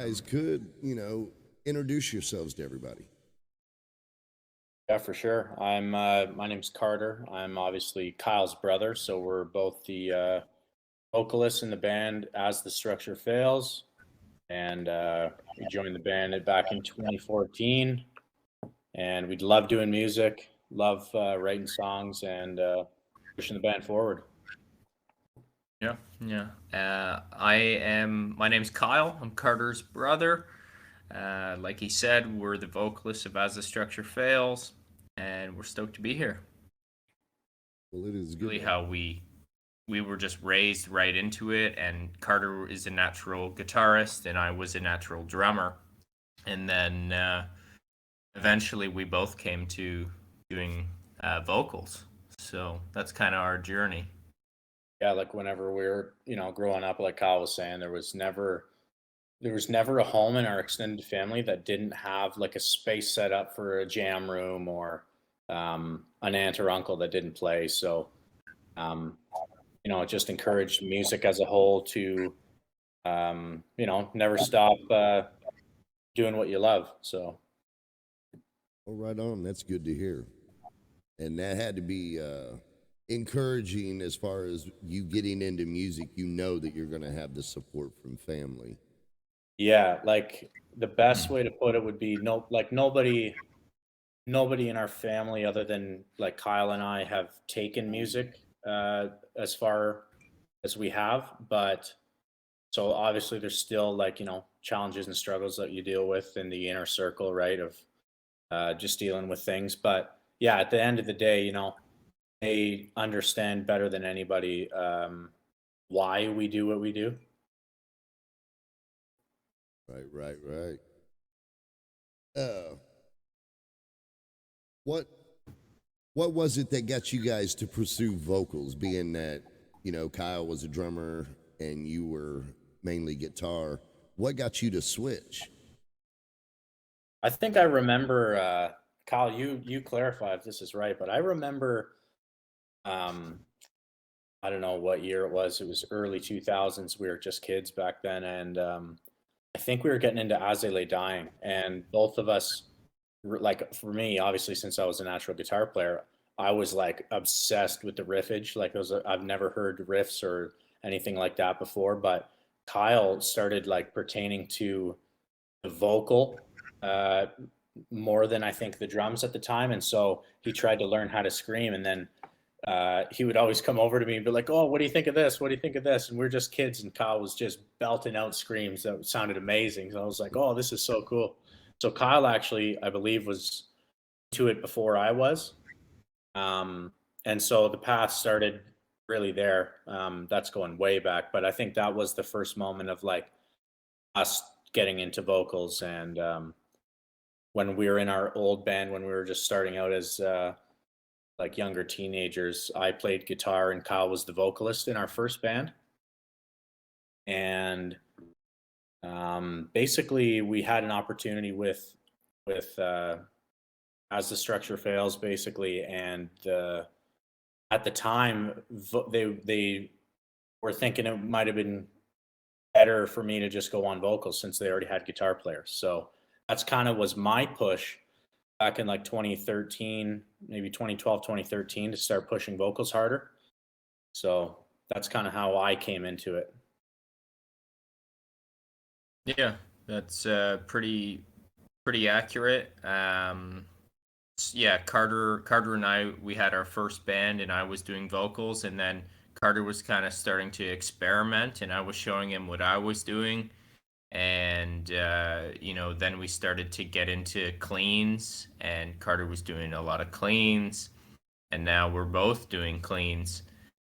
guys could, introduce yourselves to everybody. Yeah, for sure. My name's Carter. I'm obviously Kyle's brother, so we're both the vocalists in the band as the structure fails. And we joined the band back in 2014, and we love doing music, love writing songs, and pushing the band forward. Yeah, yeah. My name's Kyle. I'm Carter's brother. Like he said, we're the vocalists of As the Structure Fails, and we're stoked to be here. Well, it is good. Really how we were just raised right into it, and Carter is a natural guitarist, and I was a natural drummer. And then eventually we both came to doing vocals. So that's kind of our journey. Yeah, like whenever we were, growing up, like Kyle was saying, there was never a home in our extended family that didn't have like a space set up for a jam room or an aunt or uncle that didn't play. So, it just encouraged music as a whole to, never stop doing what you love. So. Well, right on. That's good to hear. And that had to be encouraging as far as you getting into music. You know that you're going to have the support from family. Yeah, like the best way to put it would be nobody in our family other than like Kyle and I have taken music as far as we have, but so obviously there's still challenges and struggles that you deal with in the inner circle, right, of just dealing with things. But yeah, at the end of the day, they understand better than anybody why we do what we do. Right. What was it that got you guys to pursue vocals, being that, Kyle was a drummer and you were mainly guitar? What got you to switch? I think I remember, Kyle, you clarify if this is right, but I remember, I don't know what year it was. It was early 2000s. We were just kids back then. And I think we were getting into As They Lay Dying. And both of us, like for me, obviously, since I was a natural guitar player, I was like obsessed with the riffage. I've never heard riffs or anything like that before. But Kyle started like pertaining to the vocal more than I think the drums at the time. And so he tried to learn how to scream. And then he would always come over to me and be like, "Oh, what do you think of this? What do you think of this?" And we're just kids, and Kyle was just belting out screams that sounded amazing. So I was like, "Oh, this is so cool." So Kyle actually, I believe, was to it before I was. And so the path started really there. That's going way back, but I think that was the first moment of like us getting into vocals. And when we were in our old band, when we were just starting out as like younger teenagers, I played guitar and Kyle was the vocalist in our first band. And basically we had an opportunity with As the Structure Fails, basically. And at the time they were thinking it might have been better for me to just go on vocals since they already had guitar players. So that's kind of was my push back in like 2013, maybe 2012, 2013, to start pushing vocals harder. So that's kind of how I came into it. Yeah, that's pretty accurate. Yeah, Carter and I, we had our first band, and I was doing vocals, and then Carter was kind of starting to experiment, and I was showing him what I was doing. And then we started to get into cleans, and Carter was doing a lot of cleans, and now we're both doing cleans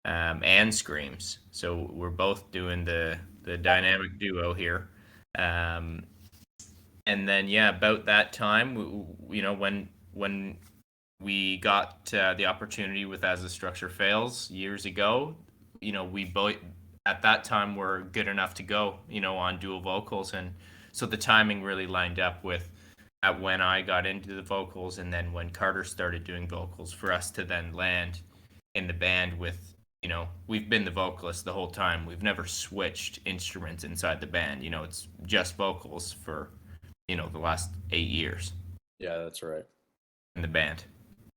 and screams. So we're both doing the dynamic duo here. And then about that time, when we got the opportunity with As the Structure Fails years ago, we both at that time were good enough to go, on dual vocals. And so the timing really lined up with when I got into the vocals, and then when Carter started doing vocals, for us to then land in the band with we've been the vocalist the whole time. We've never switched instruments inside the band. It's just vocals for, the last 8 years Yeah, that's right. in the band,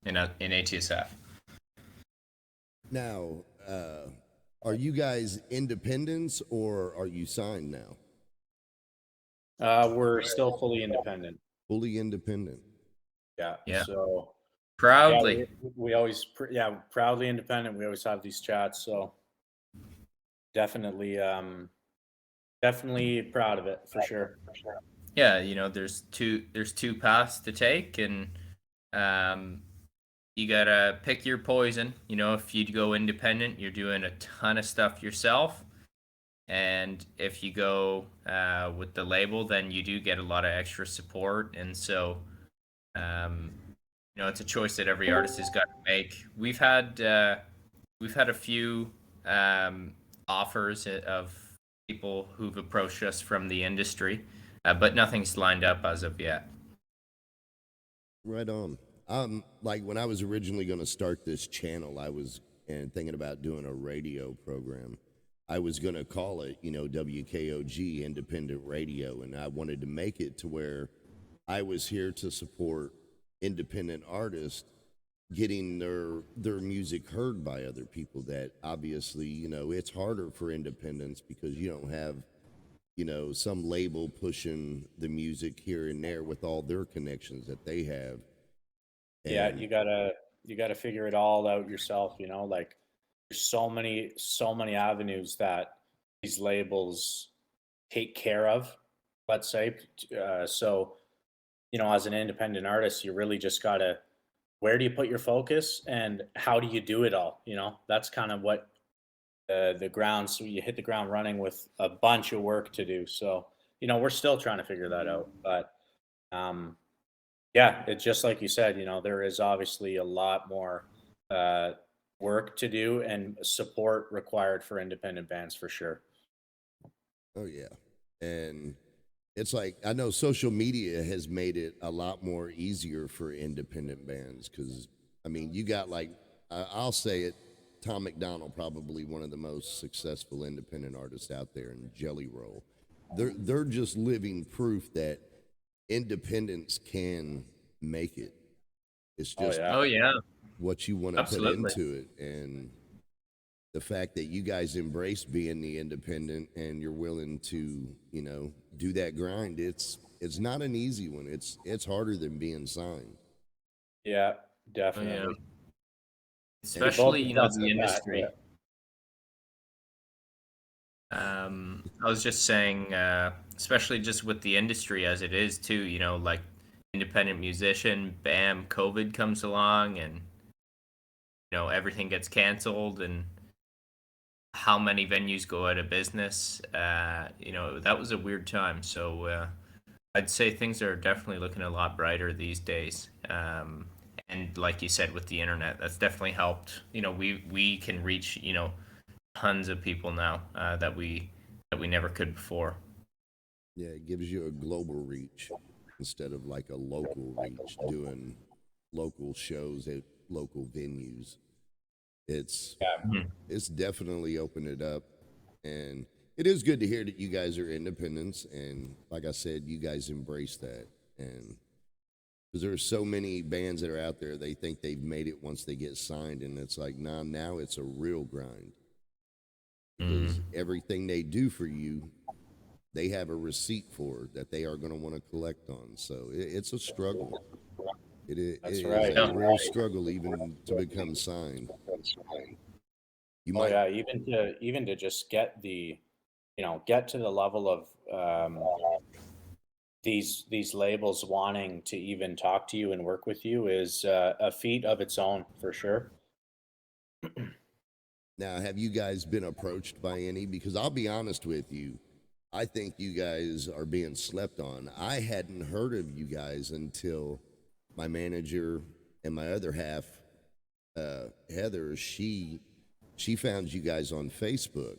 in ATSF. Now, are you guys independents or are you signed now? We're still fully independent. Fully independent. Yeah. Yeah. So Proudly. yeah, we always, proudly independent. We always have these chats. So definitely, definitely proud of it for sure. Yeah, there's two paths to take, and you gotta pick your poison. If you go independent, you're doing a ton of stuff yourself, and if you go with the label, then you do get a lot of extra support. And so it's a choice that every artist has got to make. We've had a few offers of people who've approached us from the industry, but nothing's lined up as of yet. Right on. Like when I was originally going to start this channel, I was thinking about doing a radio program. I was going to call it, WKoG Independent Radio, and I wanted to make it to where I was here to support independent artists getting their music heard by other people. That obviously, it's harder for independents because you don't have, some label pushing the music here and there with all their connections that they have. Yeah, you gotta figure it all out yourself. Like there's so many avenues that these labels take care of. Let's say, so as an independent artist, you really just gotta, where do you put your focus and how do you do it all? That's kind of what the ground. So you hit the ground running with a bunch of work to do. So we're still trying to figure that out, but yeah, it's just like you said. There is obviously a lot more work to do and support required for independent bands for sure. Oh yeah. And it's like, I know social media has made it a lot more easier for independent bands because, you got like, I'll say it, Tom McDonald, probably one of the most successful independent artists out there, in Jelly Roll. They're just living proof that independence can make it. It's just Oh yeah. what you want to put Absolutely. into it. And the fact that you guys embrace being the independent and you're willing to, do that grind, it's not an easy one. It's harder than being signed. Yeah, Oh, definitely. yeah. Especially, We both the attest to that, industry. I was just saying, especially just with the industry as it is too, like independent musician, bam, COVID comes along and, everything gets canceled and how many venues go out of business. That was a weird time. So I'd say things are definitely looking a lot brighter these days. And like you said, with the internet, that's definitely helped. We can reach, tons of people now that we never could before. Yeah, it gives you a global reach instead of like a local reach, doing local shows at local venues. It's definitely opened it up, and it is good to hear that you guys are independents, and like I said, you guys embrace that. And because there's so many bands that are out there, they think they've made it once they get signed, and it's like, nah, now it's a real grind. Because everything they do for you, they have a receipt for that they are going to want to collect on. So it's a struggle. That's it right. is a real struggle even to become signed. You Oh might, yeah, even to just get get to the level of these labels wanting to even talk to you and work with you is a feat of its own for sure. now, have you guys been approached by any? Because I'll be honest with you, I think you guys are being slept on. I hadn't heard of you guys until my manager and my other half, Heather, she found you guys on Facebook,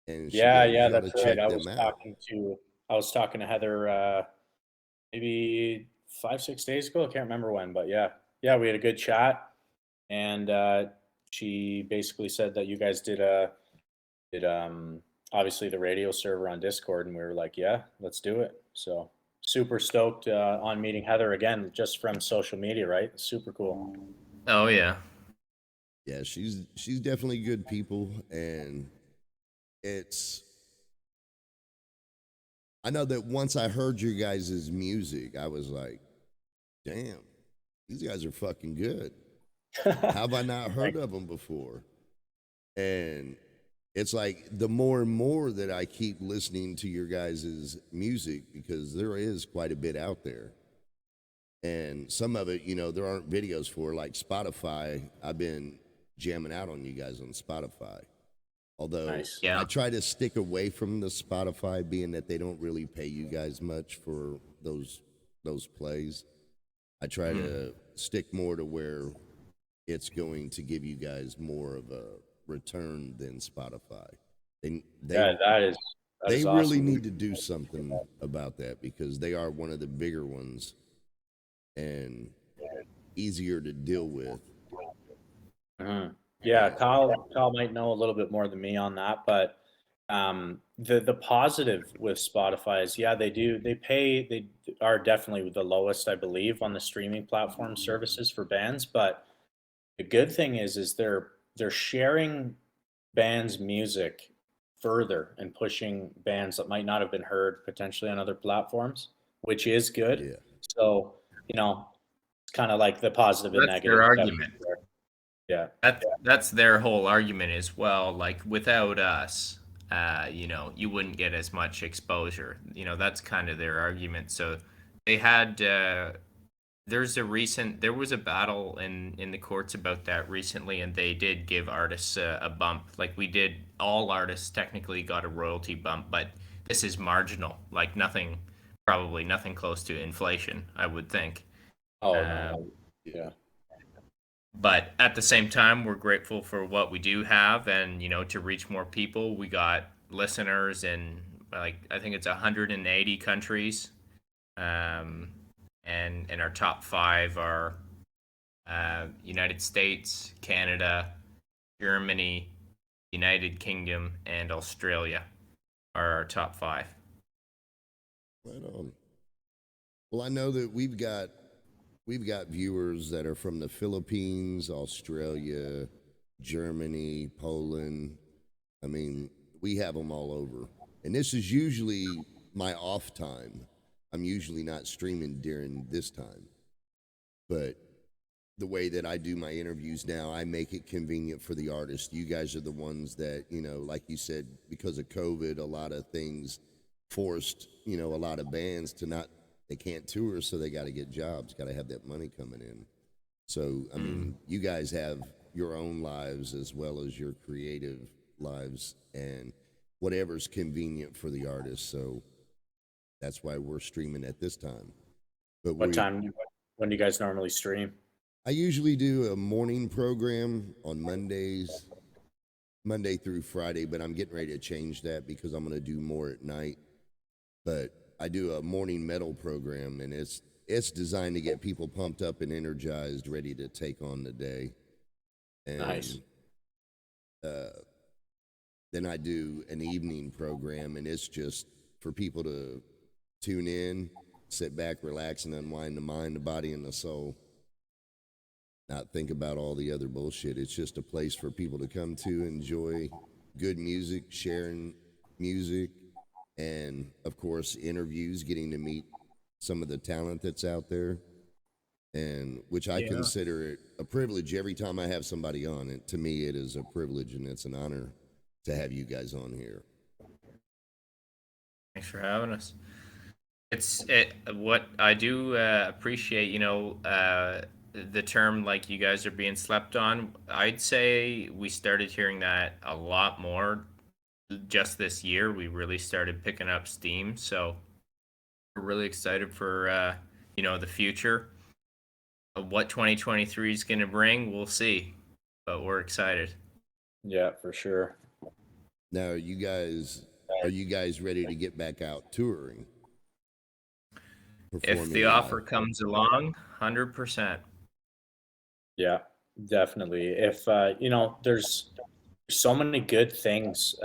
and she Yeah, goes, yeah, "You got that's to right. check them out." I was talking to Heather maybe 5, 6 days ago. I can't remember when, but yeah, we had a good chat, and she basically said that you guys did obviously the radio server on Discord, and we were like, yeah, let's do it. So super stoked on meeting Heather again, just from social media, right? Super cool. Oh yeah. Yeah, she's definitely good people, and I know that once I heard your guys' music, I was like, damn, these guys are fucking good. How have I not heard of them before? And it's like the more and more that I keep listening to your guys' music, because there is quite a bit out there. And some of it, there aren't videos for, like Spotify. I've been jamming out on you guys on Spotify. Although Nice. Yeah. I try to stick away from the Spotify, being that they don't really pay you guys much for those plays. I try to stick more to where it's going to give you guys more of a return than Spotify. They That is really awesome. need to do something about that, because they are one of the bigger ones and easier to deal with. Yeah, Kyle might know a little bit more than me on that, but the positive with Spotify is, yeah, they are definitely the lowest, I believe, on the streaming platform services for bands. But the good thing is they're sharing bands' music further and pushing bands that might not have been heard potentially on other platforms, which is good. Yeah. So, it's kind of like the positive and That's negative. their argument. Yeah. That's their whole argument as well. Like without us, you wouldn't get as much exposure. That's kind of their argument. So they had there was a battle in the courts about that recently, and they did give artists a bump. Like all artists technically got a royalty bump, but this is marginal. Like probably nothing close to inflation, I would think. Oh, no. Yeah. But at the same time, we're grateful for what we do have, and to reach more people. We got listeners in, like, I think it's 180 countries, and our top 5 are United States, Canada, Germany, United Kingdom, and Australia are our top 5. Right on. Well, I know that we've got viewers that are from the Philippines, Australia, Germany, Poland. I mean, we have them all over. And this is usually my off time. I'm usually not streaming during this time. But the way that I do my interviews now, I make it convenient for the artist. You guys are the ones that, like you said, because of COVID, a lot of things forced, a lot of bands to they can't tour, so they got to get jobs, got to have that money coming in. So, I mean, you guys have your own lives as well as your creative lives, and whatever's convenient for the artist. So that's why we're streaming at this time. But when do you guys normally stream? I usually do a morning program on Mondays, Monday through Friday, but I'm getting ready to change that because I'm going to do more at night. But I do a morning metal program, and it's designed to get people pumped up and energized, ready to take on the day. And, nice. Then I do an evening program, and it's just for people to tune in, sit back, relax, and unwind the mind, the body, and the soul. Not think about all the other bullshit. It's just a place for people to come to, enjoy good music, sharing music, and of course interviews, getting to meet some of the talent that's out there, and which I consider it a privilege every time I have somebody on. It to me, it is a privilege, and it's an honor to have you guys on here. Thanks for having us. What I do appreciate, the term, like, you guys are being slept on. I'd say we started hearing that a lot more just this year. We really started picking up steam, so we're really excited for the future. What 2023 is going to bring, we'll see, but we're excited. Yeah, for sure. Now, are you guys ready to get back out touring? If the offer comes along, 100%. Yeah. definitely. If there's so many good things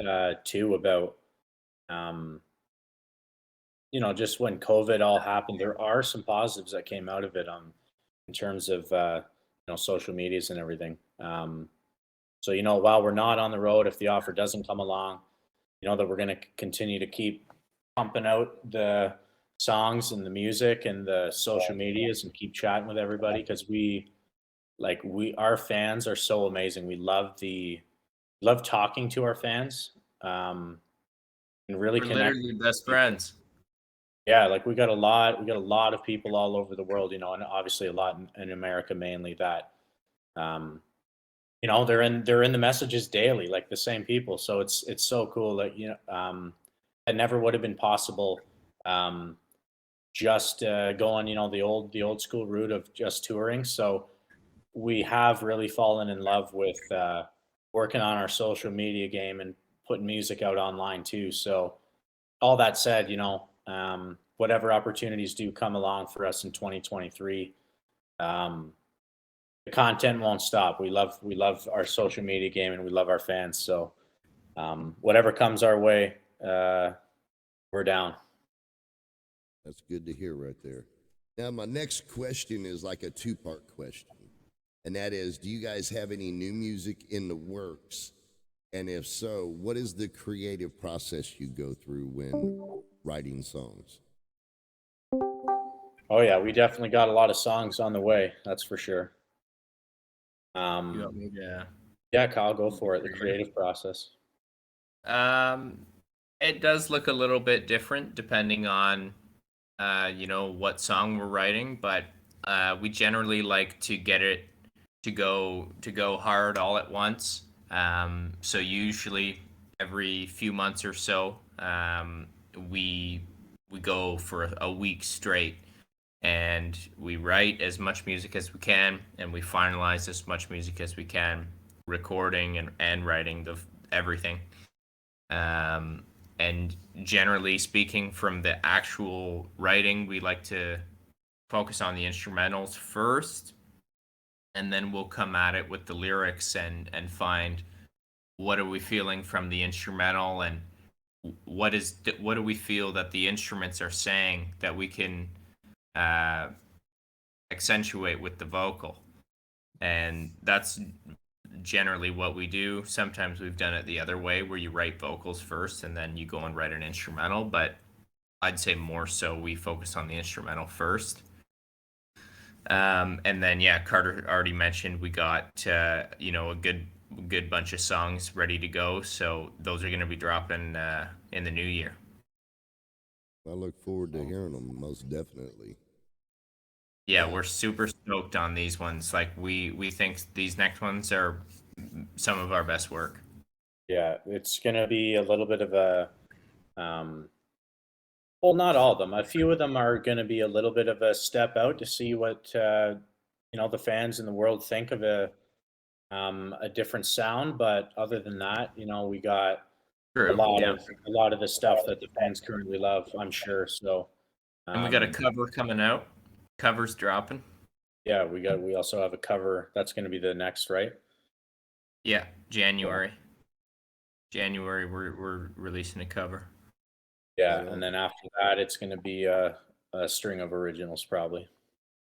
too about um, just when COVID all happened. There are some positives that came out of it in terms of social medias and everything. So while we're not on the road, if the offer doesn't come along, that we're going to continue to keep pumping out the songs and the music and the social medias and keep chatting with everybody because our fans are so amazing. We love talking to our fans, and really We're connect literally with best people. friends. Yeah, we got a lot of people all over the world, and obviously a lot in America mainly that um they're in the messages daily, like the same people. So it's so cool that it never would have been possible um just going the old school route of just touring. So we have really fallen in love with working on our social media game and putting music out online too. So all that said, whatever opportunities do come along for us in 2023, um, the content won't stop. We love our social media game and we love our fans. So whatever comes our way, we're down. That's good to hear right there. Now, my next question is like a two-part question, and that is, do you guys have any new music in the works? And if so, what is the creative process you go through when writing songs? Oh yeah, we definitely got a lot of songs on the way. That's for sure. You Um, want me to? yeah, Kyle, go for it. The creative process. Um, it does look a little bit different depending on, what song we're writing, but we generally like to get it to go hard all at once. So usually every few months or so, we we go for a week straight, and we write as much music as we can, and we finalize as much music as we can, recording and writing everything. Um, and generally speaking, from the actual writing, we like to focus on the instrumentals first, and then we'll come at it with the lyrics and find what are we feeling from the instrumental, and what do we feel that the instruments are saying that we can uh, accentuate with the vocal. And that's generally what we do. Sometimes we've done it the other way where you write vocals first and then you go and write an instrumental, but I'd say more so we focus on the instrumental first. And then, yeah, Carter already mentioned we got a good bunch of songs ready to go. So those are going to be dropping in the new year. I look forward to hearing them, most definitely. Yeah, we're super stoked on these ones. Like we think these next ones are some of our best work. Yeah, it's gonna be a little bit of a um, well, not all of them. A few of them are gonna be a little bit of a step out to see what the fans in the world think of a different sound. But other than that, we got a True. lot Yeah. of a lot of the stuff that the fans currently love, I'm sure. So And we got a um, cover coming out. Covers dropping. yeah, we also have a cover that's gonna be the next, right? Yeah, Yeah. January. January we're releasing a cover. Yeah, Right and on. then after that, it's gonna be a string of originals, probably.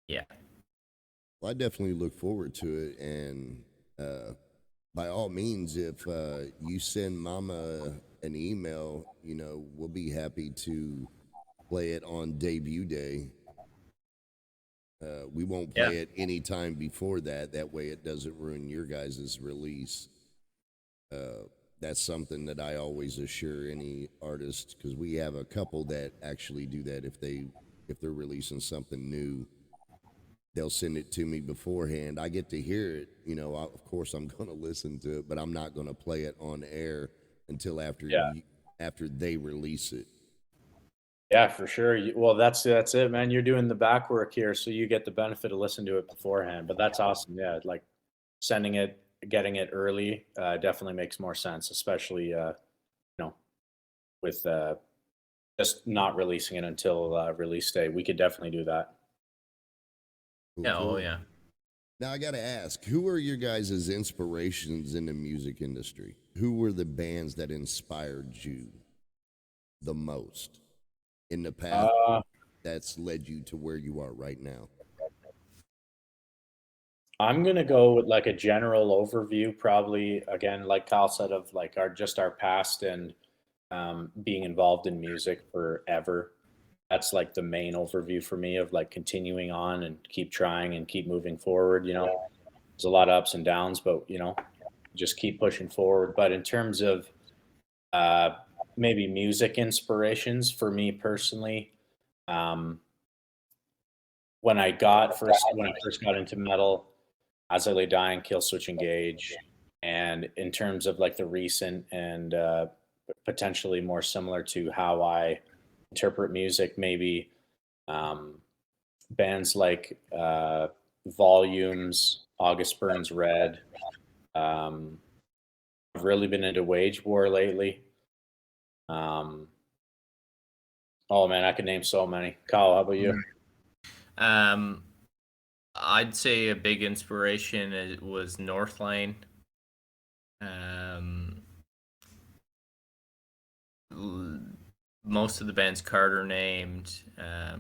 Yeah. Well, I definitely look forward to it, and by all means, if you send Mama an email, we'll be happy to play it on debut day. We won't Yeah. play it any time before that. That way, it doesn't ruin your guys' release. That's something that I always assure any artist, because we have a couple that actually do that. If they're releasing something new, they'll send it to me beforehand. I get to hear it. Of course, I'm going to listen to it, but I'm not going to play it on air until Yeah. after they release it. Yeah, for sure. Well, that's it, man. You're doing the back work here, so you get the benefit of listening to it beforehand. But that's awesome. Yeah, like sending it, getting it early, definitely makes more sense, especially know, with just not releasing it until release day. We could definitely do that. Cool, Yeah. Oh cool. yeah. Now I got to ask, who are your guys' inspirations in the music industry? Who were the bands that inspired you the most in the path that's led you to where you are right now? I'm gonna go with like a general overview, probably again, like Kyle said, of like our past and being involved in music forever. That's like the main overview for me of like continuing on and keep trying and keep moving forward. There's a lot of ups and downs, but just keep pushing forward. But in terms of uh, maybe music inspirations for me personally, um, when I first got into metal, As I Lay Dying, Kill Switch Engage, and in terms of like the recent and potentially more similar to how I interpret music, maybe um, bands like Volumes, August Burns Red. Um, I've really been into Wage War lately. Um, oh man, I could name so many. Kyle, how about you? Um, I'd say a big inspiration was Northlane. Um, Most of the bands Carter named.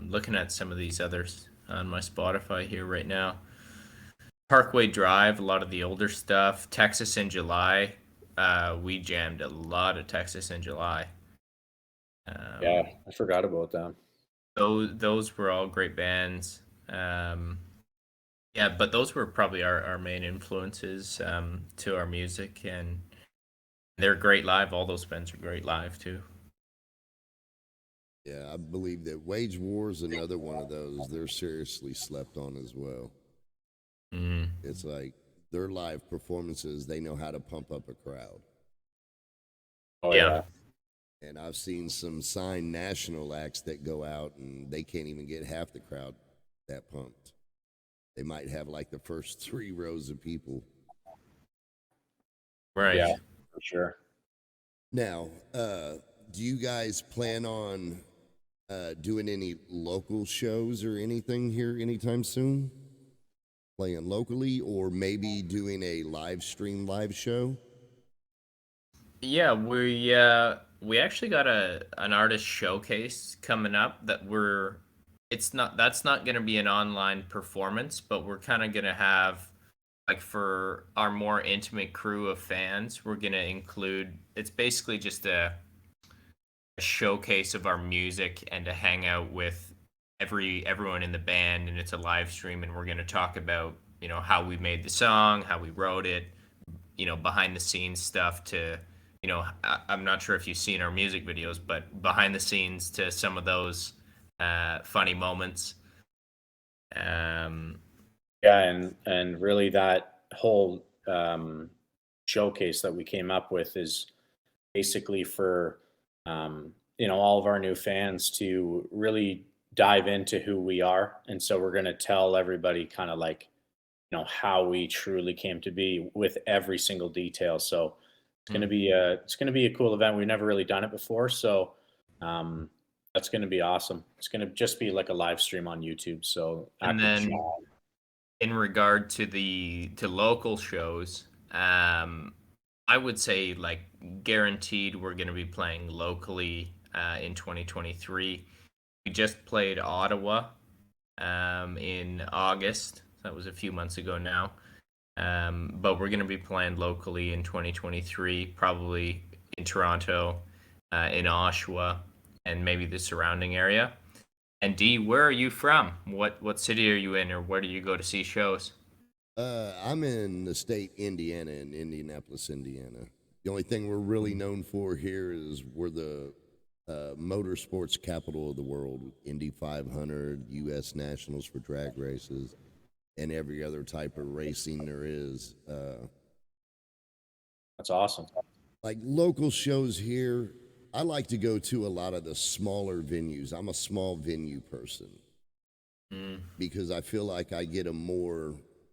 Looking at some of these others on my Spotify here right now. Parkway Drive, a lot of the older stuff. Texas in July. We jammed a lot of Texas in July. Yeah, I forgot about them. Those were all great bands. Yeah, but those were probably our main influences to our music, and they're great live. All those bands are great live too. Yeah, I believe that Wage War is another one of those. They're seriously slept on as well. Mm. It's like their live performances, they know how to pump up a crowd. Oh Yeah. And I've seen some signed national acts that go out and they can't even get half the crowd that pumped. They might have like the first 3 rows of people. Right. Yeah, for sure. Now, do you guys plan on doing any local shows or anything here anytime soon? Playing locally or maybe doing a live show? Yeah, we actually got an artist showcase coming up that that's not going to be an online performance, but we're kind of going to have, like, for our more intimate crew of fans, we're going to include, it's basically just a showcase of our music and to hang out with everyone in the band, and it's a live stream, and we're going to talk about how we made the song, how we wrote it, behind the scenes stuff to I'm not sure if you've seen our music videos, but behind the scenes to some of those funny moments. Yeah, and really that whole showcase that we came up with is basically for all of our new fans to really dive into who we are, and so we're going to tell everybody kind of like how we truly came to be with every single detail. So it's going to be a cool event. We've never really done it before, so um, that's going to be awesome. It's going to just be like a live stream on YouTube. So And active then chat. in regard to to local shows, I would say, like, guaranteed we're going to be playing locally in 2023. We just played Ottawa in August. That was a few months ago now. But we're going to be playing locally in 2023, probably in Toronto, in Oshawa, and maybe the surrounding area. And D, where are you from? What city are you in, or where do you go to see shows? I'm in the state Indiana, in Indianapolis, Indiana. The only thing we're really known for here is we're the motorsports capital of the world. Indy 500, U.S. Nationals for drag races, and every other type of racing there is. That's awesome. Like local shows here, I like to go to a lot of the smaller venues. I'm a small venue person because I feel like I get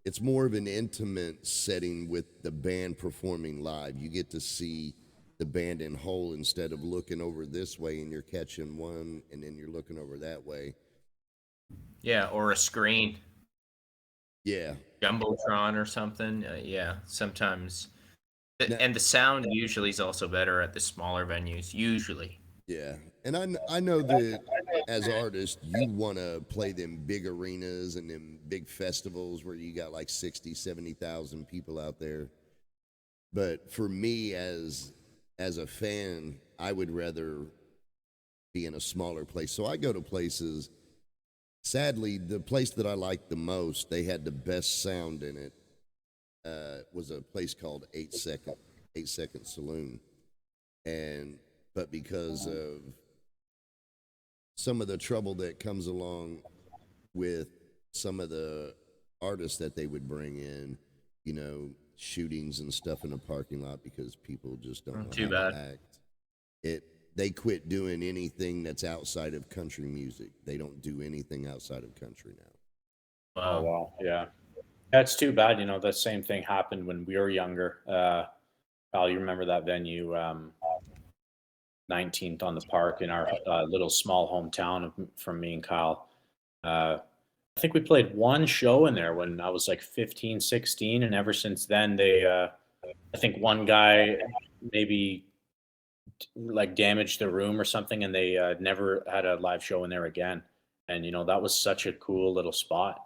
it's more of an intimate setting with the band performing live. You get to see the band in whole instead of looking over this way and you're catching one and then you're looking over that way. Yeah, or a screen. Yeah. Jumbotron or something. Yeah, sometimes. Now, And the sound usually is also better at the smaller venues, usually. yeah. And I know that as artists, you want to play them big arenas and them big festivals where you got like 60, 70,000 people out there. But for me as a fan, I would rather be in a smaller place. So I go to places. Sadly, the place that I liked the most, they had the best sound in it, was a place called 8 Second Saloon. But because of some of the trouble that comes along with some of the artists that they would bring in, shootings and stuff in the parking lot because people just don't know Too how bad. to act. They quit doing anything that's outside of country music. They don't do anything outside of country now. Oh, Wow. wow. Yeah. That's too bad. The same thing happened when we were younger. Kyle, you remember that venue, 19th on the Park in our little small hometown from me and Kyle. I think we played one show in there when I was like 15, 16. And ever since then, I think one guy maybe like damaged the room or something, and they never had a live show in there again. And that was such a cool little spot.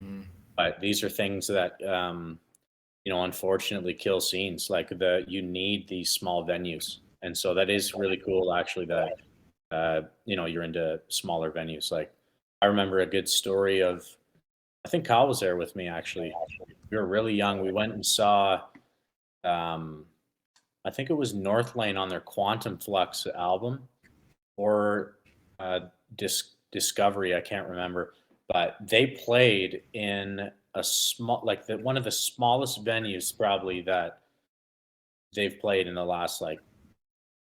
Mm. But these are things that unfortunately kill scenes. Like you need these small venues, and so that is really cool actually that you're into smaller venues. Like I remember a good story of, I think Kyle was there with me actually. We were really young. We went and saw I think it was North Lane on their Quantum Flux album, or Discovery. I can't remember, but they played in a small, like one of the smallest venues probably that they've played in the last like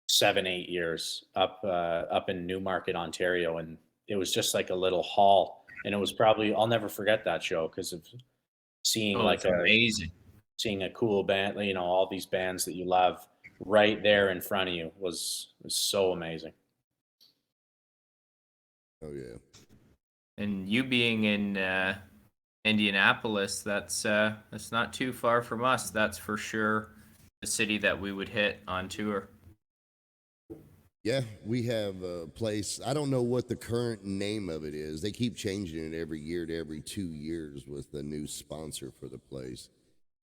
7, 8 years up in Newmarket, Ontario, and it was just like a little hall, and it was probably, I'll never forget that show because of seeing Oh, it's amazing. seeing a cool band, all these bands that you love right there in front of you was so amazing. Oh yeah. And you being in Indianapolis, that's not too far from us. That's for sure the city that we would hit on tour. Yeah, we have a place. I don't know what the current name of it is. They keep changing it every year to every 2 years with a new sponsor for the place.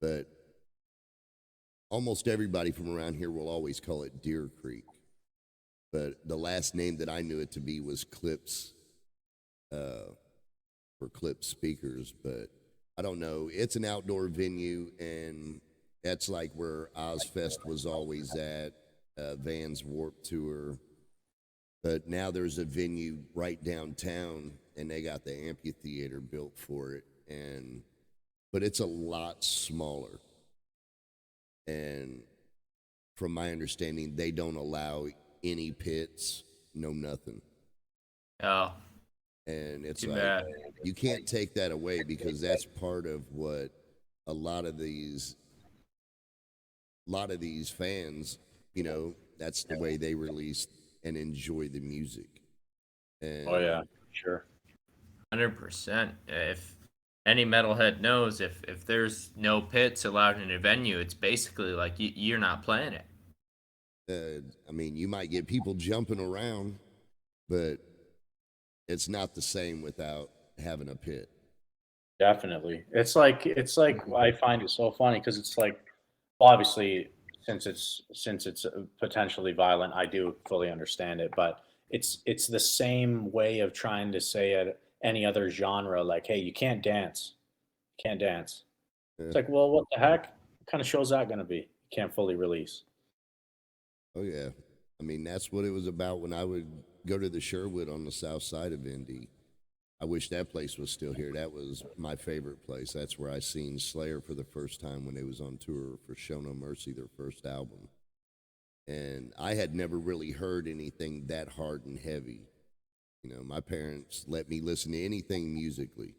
But almost everybody from around here will always call it Deer Creek. But the last name that I knew it to be was Clips, for Clips speakers. But I don't know. It's an outdoor venue, and that's like where Ozfest was always at. Vans Warp Tour, but now there's a venue right downtown, and they got the amphitheater built for it, but it's a lot smaller, and from my understanding, they don't allow any pits, no nothing, Oh, and it's too like bad. you can't take that away because that's part of what a lot of these fans, that's the way they release and enjoy the music. And Oh yeah, sure. 100%. If any metalhead knows, if there's no pits allowed in a venue, it's basically like you're not playing it. I mean, you might get people jumping around, but it's not the same without having a pit. Definitely. It's like I find it so funny because it's like, obviously, since it's potentially violent, I do fully understand it, but it's the same way of trying to say at any other genre, like, hey, you can't dance, can't dance. Yeah. It's like, well, what the heck? What kind of show is that going to be? You can't fully release. Oh yeah, I mean that's what it was about when I would go to the Sherwood on the south side of Indy. I wish that place was still here. That was my favorite place. That's where I seen Slayer for the first time when they was on tour for Show No Mercy, their first album. And I had never really heard anything that hard and heavy. My parents let me listen to anything musically,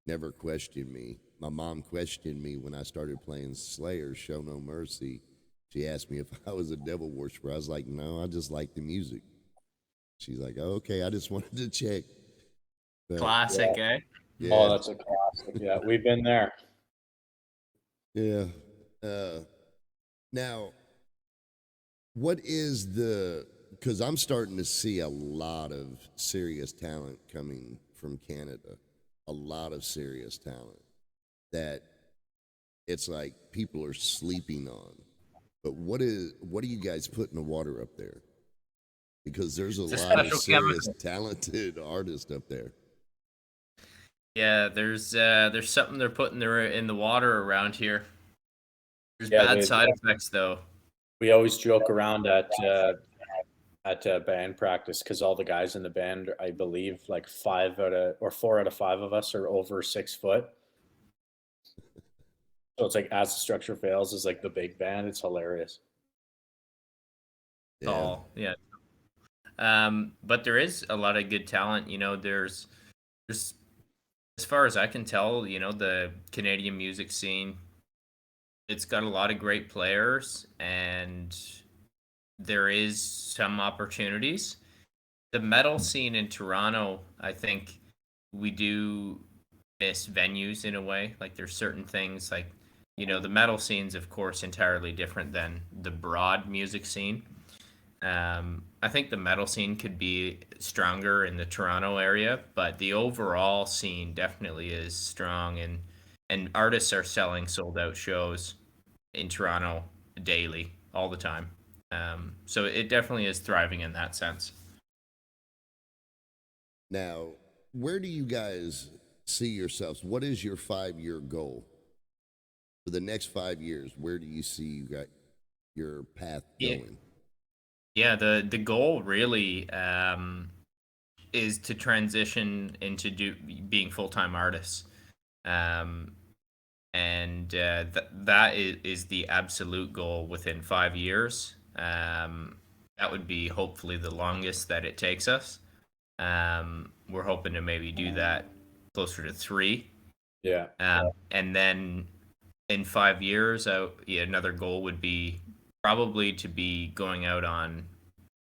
never questioned me. My mom questioned me when I started playing Slayer, Show No Mercy. She asked me if I was a devil worshiper. I was like, no, I just like the music. She's like, oh, okay, I just wanted to check. But, Classic, eh? yeah, Oh, that's a classic. Yeah, we've been there. Yeah. Now, what is because I'm starting to see a lot of serious talent coming from Canada, a lot of serious talent that it's like people are sleeping on. But what do you guys put in the water up there? Because there's a It's a lot of special serious, chemical. talented artists up there. Yeah, there's something they're putting there in the water around here. There's Yeah, bad side effects though. we always joke around at band practice because all the guys in the band, I believe, like 4 out of 5 of us are over 6 foot. So it's like As the Structure Fails is like the big band. It's hilarious. Yeah. Tall, yeah. But there is a lot of good talent. There's as far as I can tell, the Canadian music scene, it's got a lot of great players, and there is some opportunities. The metal scene in Toronto, I think we do miss venues in a way. Like there's certain things like, the metal scene's of course entirely different than the broad music scene. I think the metal scene could be stronger in the Toronto area, but the overall scene definitely is strong, and artists are selling sold out shows in Toronto daily, all the time. So it definitely is thriving in that sense. Now, where do you guys see yourselves? What is your 5-year goal for the next 5 years? Where do you see you got your path Yeah. going? Yeah, the goal really is to transition into being full-time artists. And that is the absolute goal within 5 years. That would be hopefully the longest that it takes us. We're hoping to maybe do that closer to 3. Yeah. And then in 5 years, another goal would be probably to be going out on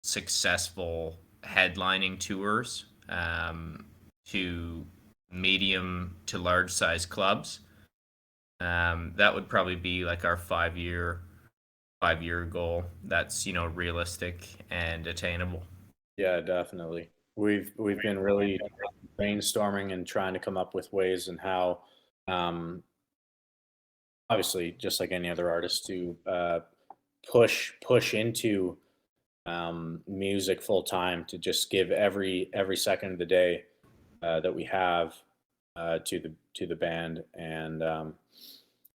successful headlining tours to medium to large size clubs. That would probably be like our 5-year goal. That's realistic and attainable. Yeah, definitely. We've been really brainstorming and trying to come up with ways and how, obviously, just like any other artist, to push into music full time, to just give every second of the day that we have to the band, and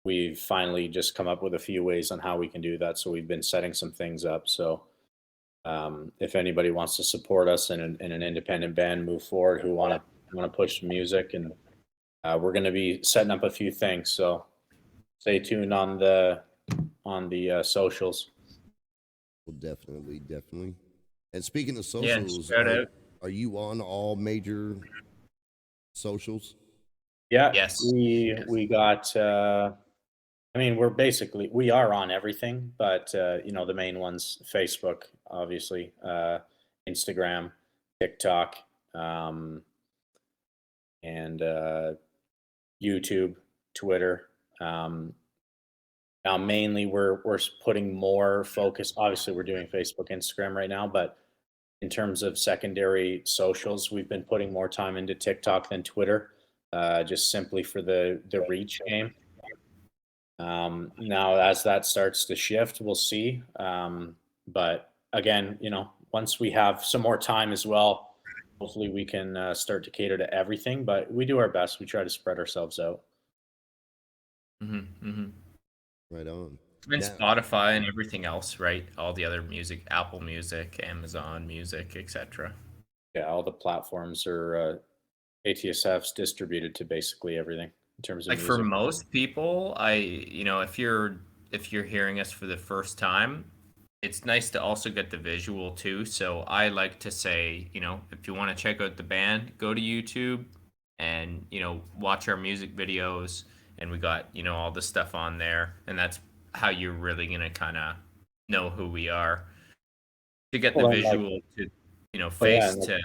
we've finally just come up with a few ways on how we can do that. So we've been setting some things up. So if anybody wants to support us in an independent band, move forward, who want to push music, and we're going to be setting up a few things. So stay tuned on the socials. Well, definitely. And speaking of Yeah, socials, shout out. are you on all major socials? Yeah. Yes. We got. I mean, we are on everything, but the main ones: Facebook, obviously, Instagram, TikTok, and YouTube, Twitter. Now, mainly, we're putting more focus. Obviously, we're doing Facebook, Instagram right now, but in terms of secondary socials, we've been putting more time into TikTok than Twitter, just simply for the reach game. Now, as that starts to shift, we'll see. But again, once we have some more time as well, hopefully we can start to cater to everything. But we do our best. We try to spread ourselves out. Mm-hmm, mm-hmm. Right on. And Now- Spotify and everything else, right? All the other music, Apple Music, Amazon Music, etc. Yeah, all the platforms are ATSF's distributed to basically everything in terms of Like music. for most people, if you're hearing us for the first time, it's nice to also get the visual too. So I like to say, if you want to check out the band, go to YouTube and watch our music videos, and we got all the stuff on there, and that's how you're really gonna kind of know who we are. To get the Well, and visual to yeah, face and to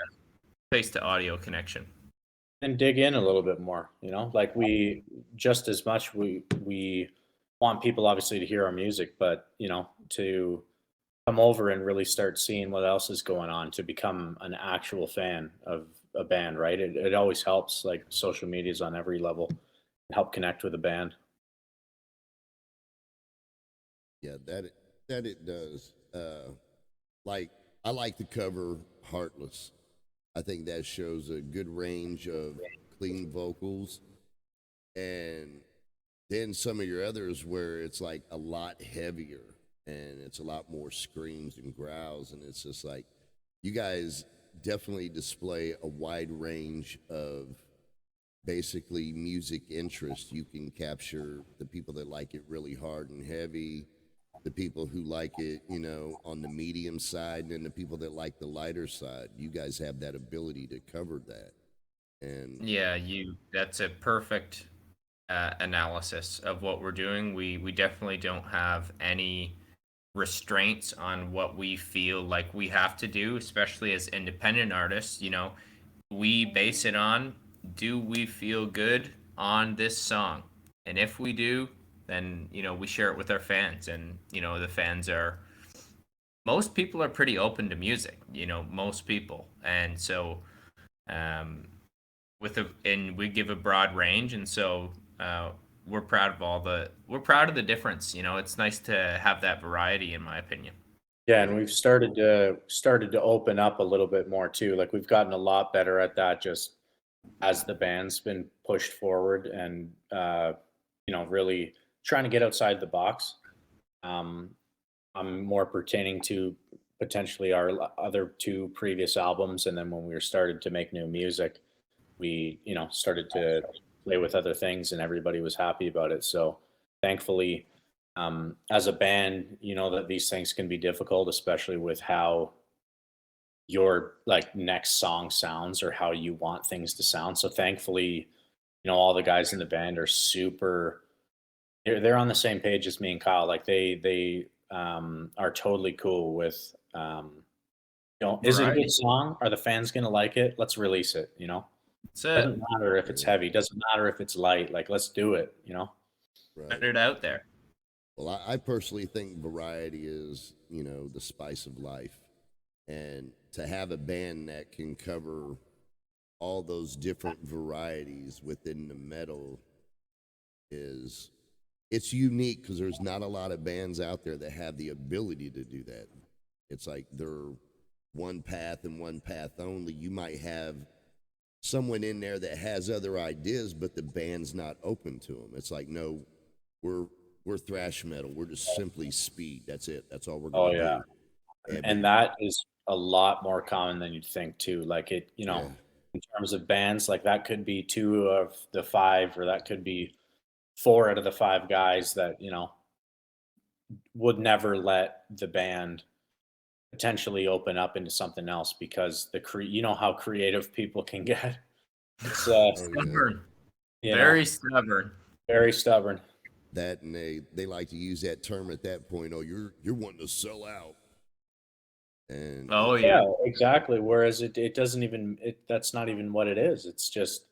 face to audio connection. and dig in a little bit more, you know? Like, we just as much we want people obviously to hear our music, but, you know, to come over and really start seeing what else is going on, to become an actual fan of a band, right? It always helps, like, social media's on every level, help connect with a band. Yeah, that it does. Like I like the cover "Heartless." I think that shows a good range of clean vocals, and then some of your others where it's like a lot heavier and it's a lot more screams and growls, and it's just like you guys definitely display a wide range of basically music interest. You can capture the people that like it really hard and heavy, the people who like it, you know, on the medium side, and then the people that like the lighter side. You guys have that ability to cover that. And Yeah, that's a perfect analysis of what we're doing. We definitely don't have any restraints on what we feel like we have to do, especially as independent artists. We base it on, do we feel good on this song? And if we do, then we share it with our fans, and the fans are, most people are pretty open to music, most people. And so um and we give a broad range, and so we're proud of the difference. It's nice to have that variety, in my opinion. Yeah, and we've started to open up a little bit more too. Like, we've gotten a lot better at that just as the band's been pushed forward, and you know, really trying to get outside the box. Um, I'm more pertaining to potentially our other two previous albums, and then when we were started to make new music, we, you know, started to play with other things, and everybody was happy about it. So thankfully, as a band, you know that these things can be difficult, especially with how your like next song sounds or how you want things to sound. So thankfully, you know, all the guys in the band are super. They're on the same page as me and Kyle. Like, they are totally cool with, you know, is it a good Variety. song? Are the fans gonna like it? Let's release it. You know, That's it. doesn't matter if it's yeah, heavy. Doesn't matter if it's light. Like, let's do it. You know. Put right. it out there. Well, I personally think variety is, you know, the spice of life. And to have a band that can cover all those different varieties within the metal is it's unique because there's not a lot of bands out there that have the ability to do that. It's like they're one path and one path only. You might have someone in there that has other ideas, but the band's not open to them. It's like, no, we're we're thrash metal. We're just simply speed. That's it. That's all we're Oh gonna yeah, do. And, but and that is a lot more common than you'd think too. Like, it, you know, yeah, in terms of bands, like that could be two of the five, or that could be four out of the five guys that, you know, would never let the band potentially open up into something else because you know how creative people can get. It's oh yeah, Stubborn. you know, Very stubborn. very stubborn. that and they like to use that term at that point. Oh, you're wanting to sell out, and Oh yeah. Yeah, exactly. Whereas it doesn't even that's not even what it is. It's just,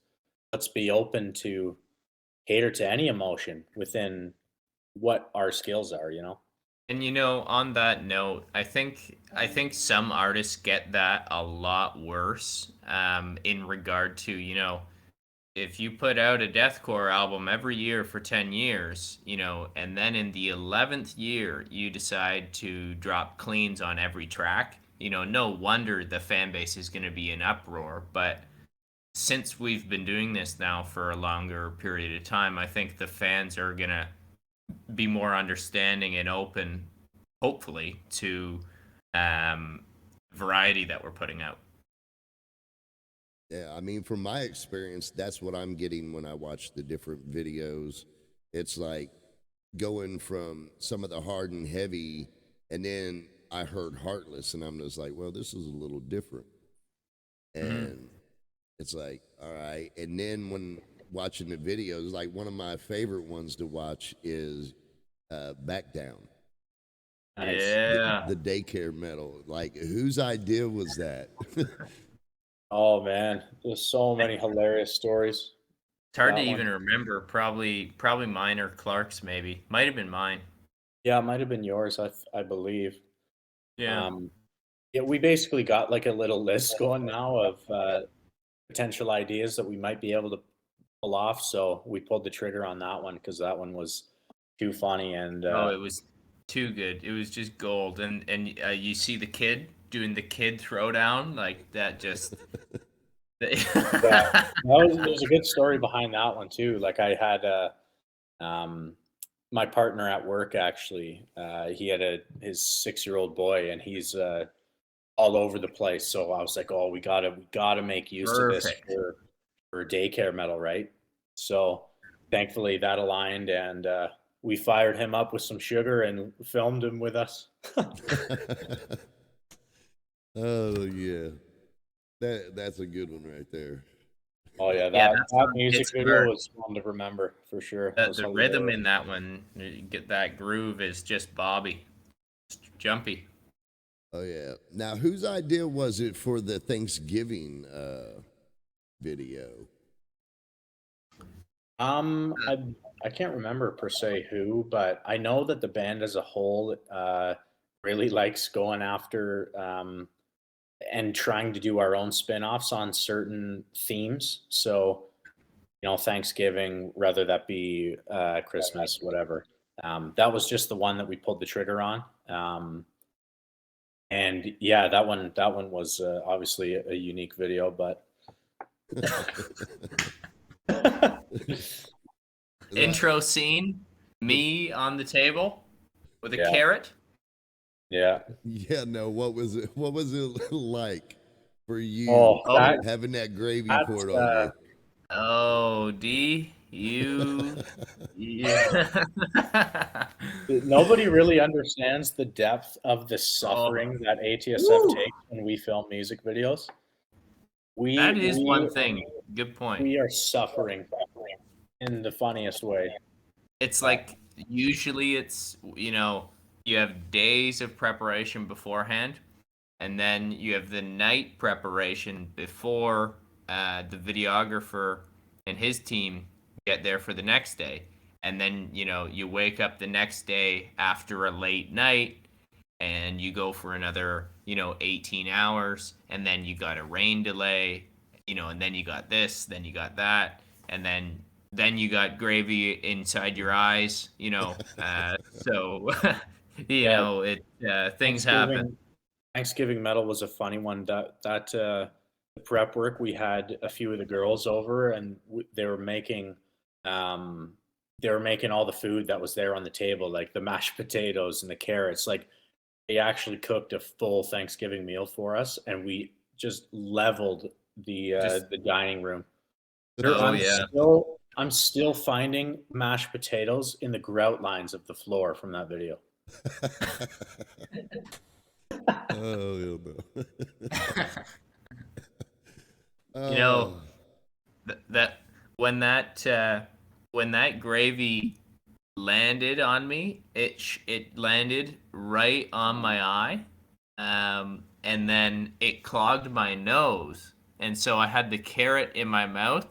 let's be open to cater to any emotion within what our skills are, you know? And on that note, I think some artists get that a lot worse, in regard to, if you put out a deathcore album every year for 10 years, and then in the 11th year you decide to drop cleans on every track, no wonder the fan base is going to be in uproar. But since we've been doing this now for a longer period of time, I think the fans are going to be more understanding and open, hopefully, to um, variety that we're putting out. yeah, I mean, from my experience, that's what I'm getting when I watch the different videos. It's like going from some of the hard and heavy, and then I heard Heartless, and I'm just like, well, this is a little different. Mm-hmm. And it's like, all right. And then when watching the videos, like one of my favorite ones to watch is Back Down, Nice. Yeah. the daycare metal. Like, whose idea was that? Oh man, there's so many hilarious stories. It's hard to That one. even remember. Probably mine or Clark's maybe. Might have been mine. Yeah, it might have been yours, I believe. Yeah. Um, yeah, we basically got like a little list going now of potential ideas that we might be able to pull off. So we pulled the trigger on that one because that one was too funny. And Oh, it was too good. It was just gold. And you see the kid doing the kid throwdown like that. Just yeah, there's a good story behind that one too. Like I had um, my partner at work actually. He had his 6-year-old boy, and he's all over the place. So I was like, oh, we gotta make use of this perfect. for daycare metal, right? So thankfully that aligned, and we fired him up with some sugar and filmed him with us. Oh yeah, that's a good one right there. Oh yeah, Yeah, that music it's video hard. was one to remember for sure. It The was the rhythm hilarious. in that one, get that groove is just Bobby, just jumpy. Oh yeah. Now, whose idea was it for the Thanksgiving video? I can't remember per se who, but I know that the band as a whole really likes going after and trying to do our own spin-offs on certain themes. So, Thanksgiving, whether that be Christmas, whatever. That was just the one that we pulled the trigger on. And yeah, that one was obviously a unique video, but Intro scene, me on the table with a yeah, carrot. yeah. Yeah, no. What was it? What was it like for you Oh, Oh, having that gravy that's poured on you? oh, D, yeah. nobody really understands the depth of the Oh, suffering that ATSF woo. takes when we film music videos. That We is one we thing. Good point. we are suffering in the funniest way. It's like usually you have days of preparation beforehand, and then you have the night preparation before the videographer and his team get there for the next day. And then, you wake up the next day after a late night and you go for another, 18 hours, and then you got a rain delay, and then you got this, then you got that, and then you got gravy inside your eyes, so Yeah, it things happen. Thanksgiving metal was a funny one. The prep work, we had a few of the girls over, and um, they were making all the food that was there on the table, like the mashed potatoes and the carrots. Like they actually cooked a full Thanksgiving meal for us, and we just leveled Just the dining room. oh yeah. I'm still finding mashed potatoes in the grout lines of the floor from that video. Oh no. you know Oh. that when that gravy landed on me, it landed right on my eye, and then it clogged my nose, and so I had the carrot in my mouth.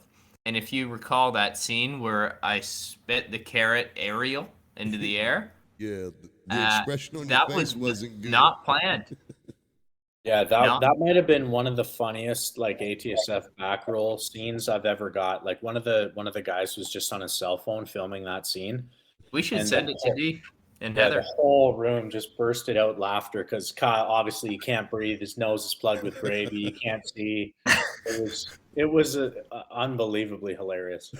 And if you recall that scene where I spit the carrot aerial into the air, Yeah, the uh, expression on your that face was wasn't good. not planned. Yeah, that Not that might have been one of the funniest like ATSF back roll scenes I've ever got. Like one of the guys was just on his cell phone filming that scene, We should and send it to D and yeah, the Heather. whole room just bursted out laughter because Kyle obviously he can't breathe. His nose is plugged with gravy. He can't see. It was unbelievably hilarious.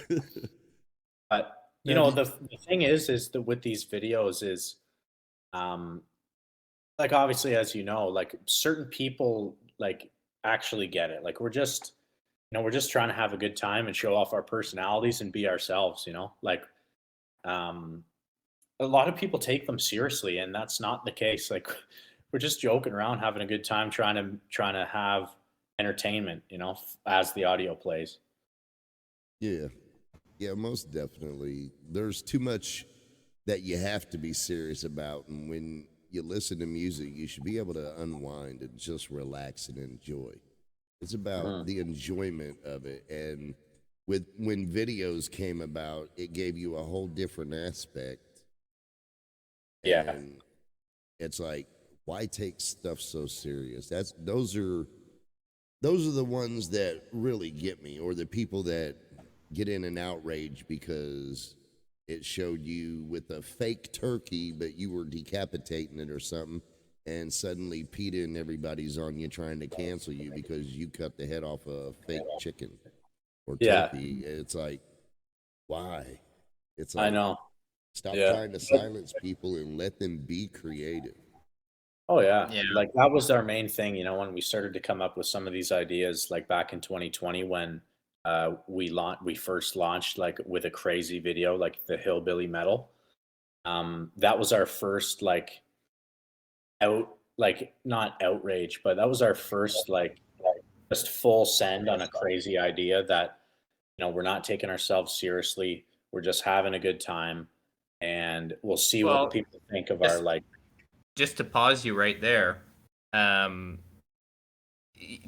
But Now, the thing is that with these videos is um like obviously as you know, like certain people like actually get it. Like we're just trying to have a good time and show off our personalities and be ourselves. Like um a lot of people take them seriously, and that's not the case. Like we're just joking around, having a good time, trying to have entertainment, as the audio plays. yeah, yeah, most definitely. There's too much that you have to be serious about, and when you listen to music, you should be able to unwind and just relax and enjoy. It's about the enjoyment of it. And when videos came about, it gave you a whole different aspect. Yeah. And it's like, why take stuff so serious? Those are the ones that really get me, or the people that get in an outrage because it showed you with a fake turkey, but you were decapitating it or something, and suddenly PETA and everybody's on you trying to cancel you because you cut the head off a fake chicken or turkey. It's like, why? It's like, I know. stop trying to silence people and let them be creative. Oh yeah. Yeah. Like that was our main thing, when we started to come up with some of these ideas, like back in 2020 when we first launched like with a crazy video, like the Hillbilly Metal. That was our first not outrage, but that was our first just full send on a crazy idea that we're not taking ourselves seriously. We're just having a good time, and we'll see Well, what people think of just- our Just to pause you right there, to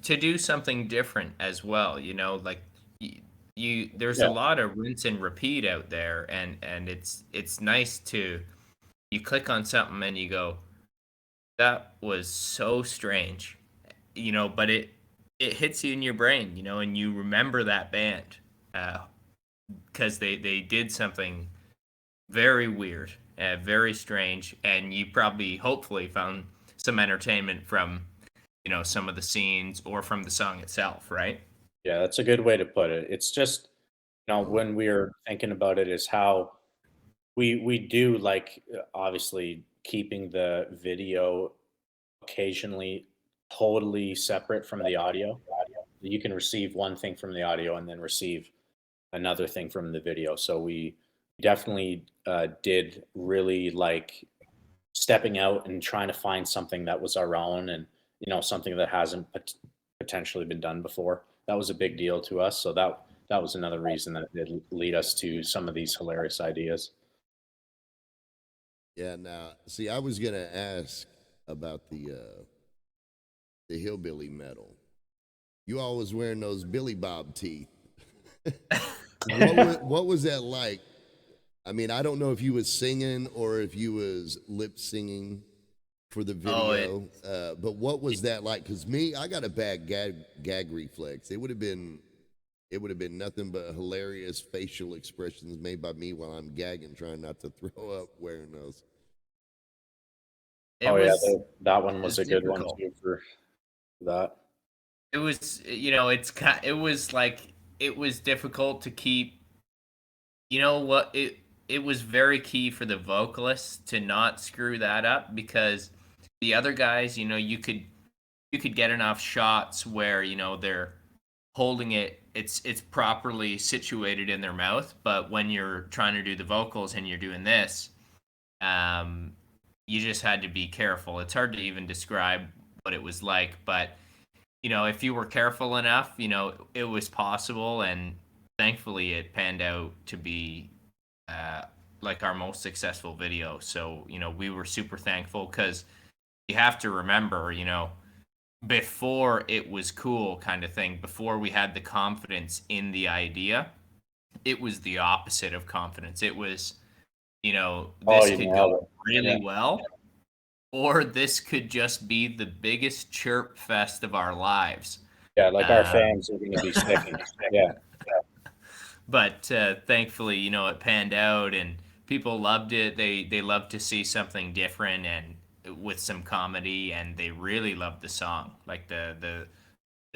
do something different as well, like there's a lot of rinse and repeat out there, and it's nice to you click on something and you go, that was so strange, but it hits you in your brain, and you remember that band because they did something very weird, very strange, and you probably hopefully found some entertainment from some of the scenes or from the song itself, right? Yeah, that's a good way to put it. It's just, when we're thinking about it, is how we do obviously keeping the video occasionally totally separate from the audio. You can receive one thing from the audio and then receive another thing from the video. So we definitely did really like stepping out and trying to find something that was our own, and something that hasn't potentially been done before. That was a big deal to us. So that was another reason that did lead us to some of these hilarious ideas. Yeah. Now, see, I was gonna ask about the Hillbilly Metal. You always wearing those Billy Bob teeth. What was that like? I mean, I don't know if you was singing or if you was lip singing for the video, but what was that like? Because I got a bad gag reflex. It would have been nothing but hilarious facial expressions made by me while I'm gagging, trying not to throw up wearing those. That one was a good difficult. one too for that. It was, it was difficult to keep, what it was very key for the vocalists to not screw that up, because the other guys, you could get enough shots where, they're holding it's properly situated in their mouth, but when you're trying to do the vocals and you're doing this, you just had to be careful. It's hard to even describe what it was like, but if you were careful enough, it was possible, and thankfully it panned out to be like our most successful video. So, we were super thankful, because you have to remember, before it was cool kind of thing, before we had the confidence in the idea, it was the opposite of confidence. It was, this could go really well, or this could just be the biggest chirp fest of our lives. Yeah, like our fans are going to be sick. Yeah. But thankfully, it panned out and people loved it. They loved to see something different and with some comedy, and they really loved the song. Like the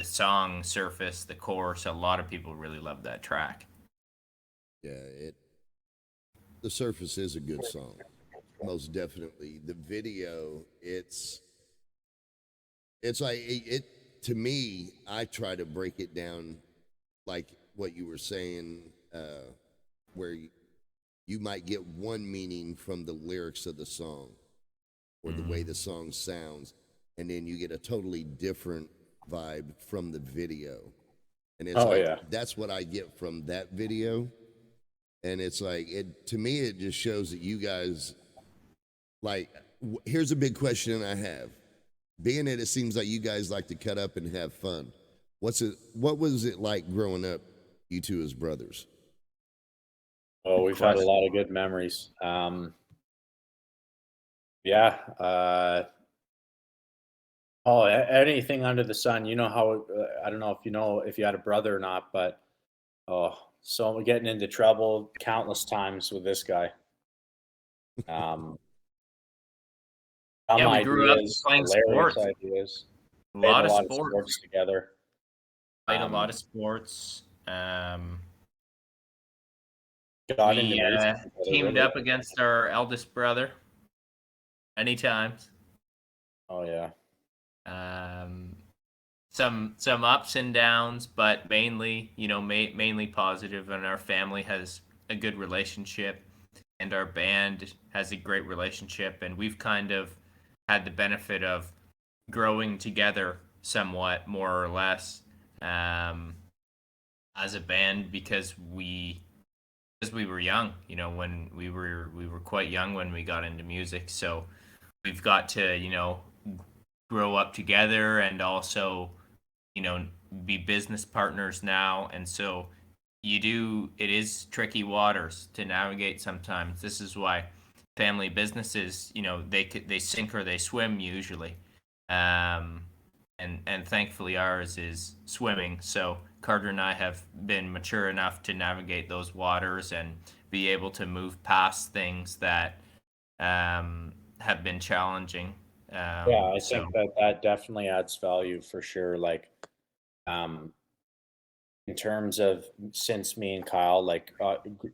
song Surface, the chorus, a lot of people really loved that track. Yeah, the Surface is a good song. Most definitely. The video, it's like it to me, I try to break it down like what you were saying, where you might get one meaning from the lyrics of the song or the way the song sounds, and then you get a totally different vibe from the video. And it's that's what I get from that video. And it's like, to me, it just shows that you guys, here's a big question I have. Being that it seems like you guys like to cut up and have fun, What was it like growing up, you two as brothers? Oh, we've had a question. lot of good memories. Yeah. Anything under the sun. You know how, I don't know if you know if you had a brother or not, but so getting into trouble countless times with this guy. Dumb Yeah, we grew up ideas, playing hilarious sports. ideas. A Played lot a of lot of sports. sports together. Played a Um, lot of sports. got into We music together teamed really. up against our eldest brother many times. Oh yeah. Some ups and downs, but mainly, mainly positive. And our family has a good relationship, and our band has a great relationship, and we've kind of had the benefit of growing together somewhat, more or less, as a band because we were young. When we were quite young when we got into music, so we've got to grow up together and also be business partners now. And so it is tricky waters to navigate sometimes. This is why family businesses, they sink or they swim usually. And thankfully ours is swimming. So Carter and I have been mature enough to navigate those waters and be able to move past things that have been challenging. Yeah, I So think that definitely adds value for sure. Like, um, in terms of since me and Kyle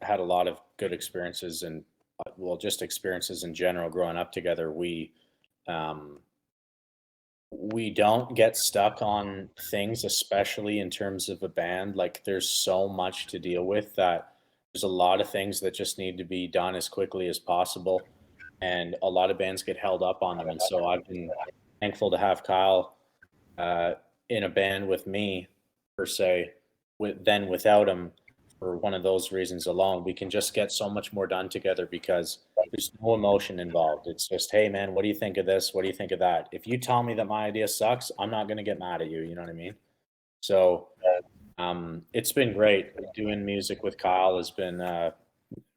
had a lot of good experiences and well, just experiences in general growing up together. Um, we don't get stuck on things, especially in terms of a band. Like, there's so much to deal with that there's a lot of things that just need to be done as quickly as possible. And a lot of bands get held up on them. And so I've been thankful to have Kyle uh, in a band with me, per se, than without him for one of those reasons alone. We can just get so much more done together because there's no emotion involved. It's just, hey, man, what do you think of this? What do you think of that? If you tell me that my idea sucks, I'm not going to get mad at you. You know what I mean? So it's been great. Doing music with Kyle has been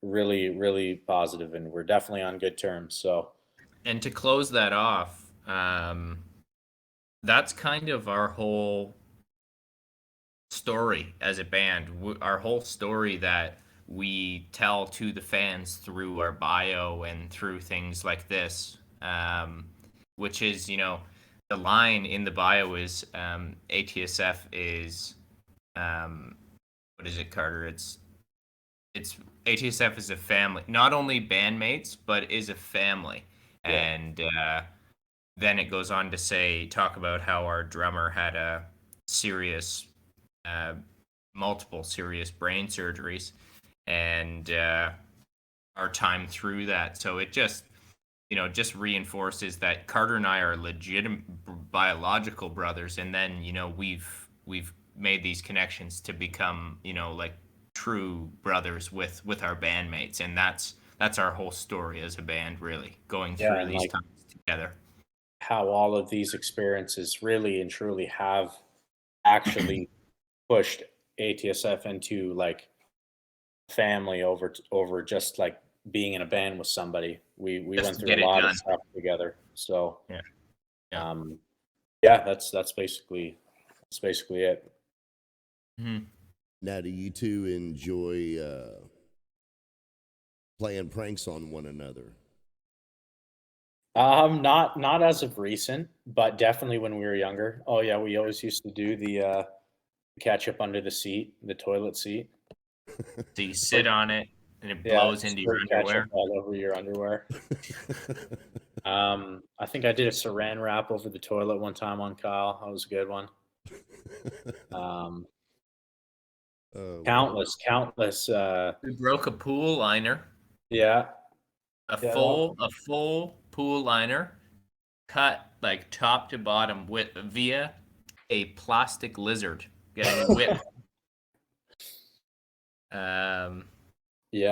really, really positive, and we're definitely on good terms. So, and to close that off, that's kind of our whole story as a band. Our whole story that we tell to the fans through our bio and through things like this, which is, the line in the bio is ATSF is, what is it, Carter? It's ATSF is a family, not only bandmates, but is a family. yeah. And then it goes on to talk about how our drummer had a serious, multiple serious brain surgeries, and our time through that. So it just reinforces that Carter and I are legitimate biological brothers, and then we've made these connections to become like true brothers with our bandmates, and that's our whole story as a band, really going Yeah, through and these times together. how all of these experiences really and truly have actually pushed ATSF into like family over just like being in a band with somebody. We Just went to through get a it lot of done. stuff together. So Yeah. Yeah. yeah, that's basically it. Mm-hmm. Now, do you two enjoy playing pranks on one another? Not as of recent, but definitely when we were younger. Oh yeah, we always used to do the ketchup under the seat, the toilet seat. So you sit on it and it Yeah, blows into your squirt ketchup underwear. all over your underwear. I think I did a saran wrap over the toilet one time on Kyle. That was a good one. Um, Oh, man. countless. We broke a pool liner, Yeah, a yeah. full pool liner, cut like top to bottom with via a plastic lizard getting whipped. Yeah,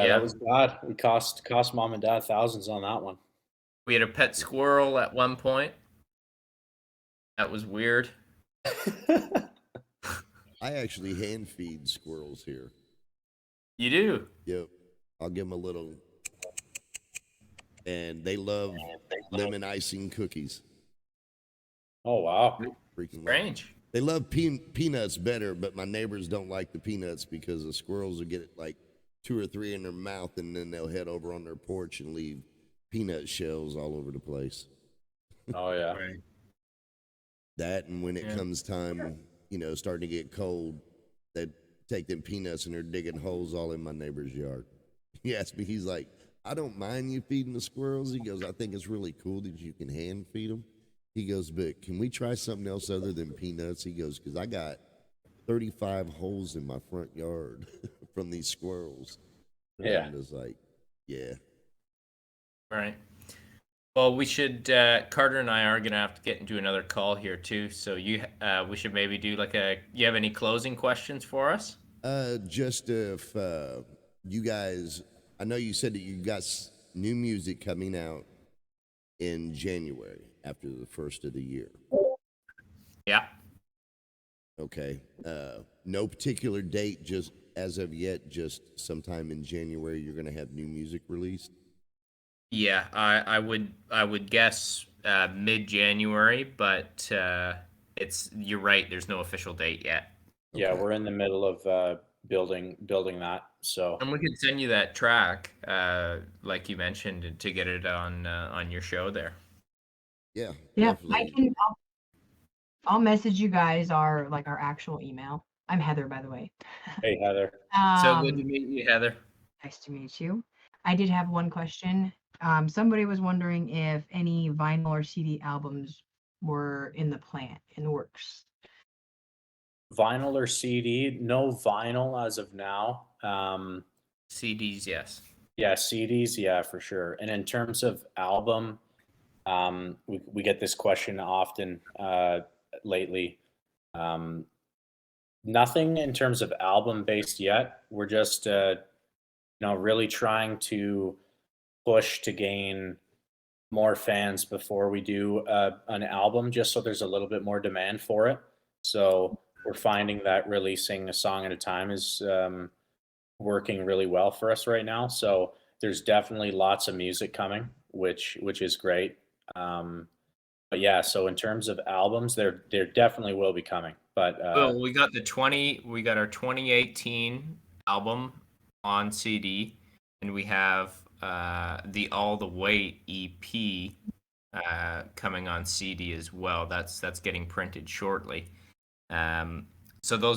that Yeah, was bad. We cost mom and dad thousands on that one. we had a pet squirrel at one point. That was weird. I actually hand feed squirrels here. You do? Yep. I'll give them a little, and they love lemon icing cookies. Oh wow. Freaking love. Strange. They love peanuts better, but my neighbors don't like the peanuts because the squirrels will get like 2 or 3 in their mouth, and then they'll head over on their porch and leave peanut shells all over the place. Oh yeah. Right. That, and when it comes time, starting to get cold, they take them peanuts and they're digging holes all in my neighbor's yard. He asked me, he's like, I don't mind you feeding the squirrels. He goes, I think it's really cool that you can hand feed them. He goes, but can we try something else other than peanuts? He goes, because I got 35 holes in my front yard from these squirrels. Yeah. And I was like, yeah. Right. Well, we should. Carter and I are gonna have to get into another call here too. So we should maybe do You have any closing questions for us? Just if you guys, I know you said that you got new music coming out in January after the first of the year. Yeah. Okay. No particular date, just as of yet, just sometime in January you're gonna have new music released. Yeah, I would guess mid-January, but you're right. There's no official date yet. Yeah, Okay. we're in the middle of building that. So And we could send you that track, like you mentioned, to get it on your show there. Yeah. Yeah, Definitely. I'll message you guys our actual email. I'm Heather, by the way. hey Heather. So good to meet you, Heather. Nice to meet you. I did have one question. Somebody was wondering if any vinyl or CD albums were in the works. Vinyl or CD? No vinyl as of now. CDs, yes. Yeah, CDs, yeah, for sure. And in terms of album, we get this question often lately. Nothing in terms of album based yet. We're just really trying to push to gain more fans before we do an album, just so there's a little bit more demand for it. So we're finding that releasing a song at a time is working really well for us right now. So there's definitely lots of music coming, which is great. But yeah, so in terms of albums, there definitely will be coming. But Well, we got our 2018 album on CD, and we have the All the Way EP coming on CD as well. That's getting printed shortly. So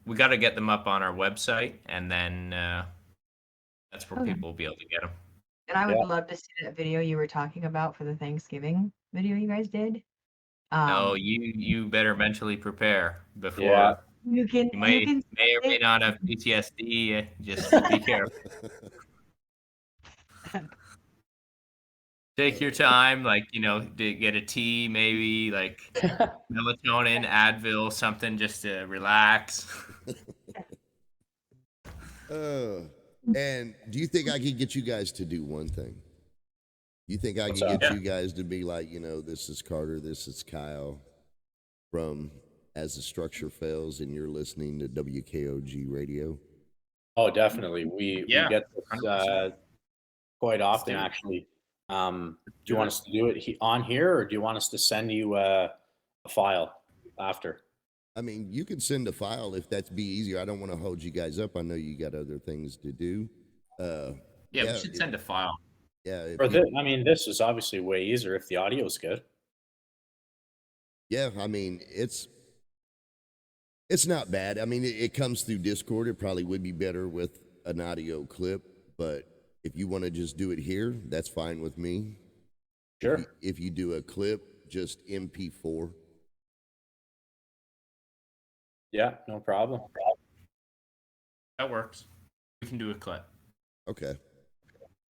we got to get them up on our website, and then that's where people will be able to get them. And I would love to see that video you were talking about for the Thanksgiving video you guys did. No, you better mentally prepare before. Yeah. You may or may not have PTSD. Just be careful. Take your time, to get a tea, maybe melatonin, Advil, something just to relax. And do you think I could get you guys to do one thing? You think I can get you guys to be like, this is Carter, this is Kyle from As the Structure Fails, and you're listening to WKoG Radio? Oh, definitely. We get this quite often, actually. Do you want us to do it on here, or do you want us to send you a file after? I mean, you could send a file if that'd be easier. I don't want to hold you guys up. I know you got other things to do. We should send a file. Yeah. This is obviously way easier if the audio is good. Yeah, I mean, it's not bad. I mean, it comes through Discord. It probably would be better with an audio clip, but if you want to just do it here, that's fine with me. Sure. If you do a clip, just MP4. Yeah, no problem. That works. We can do a clip. Okay.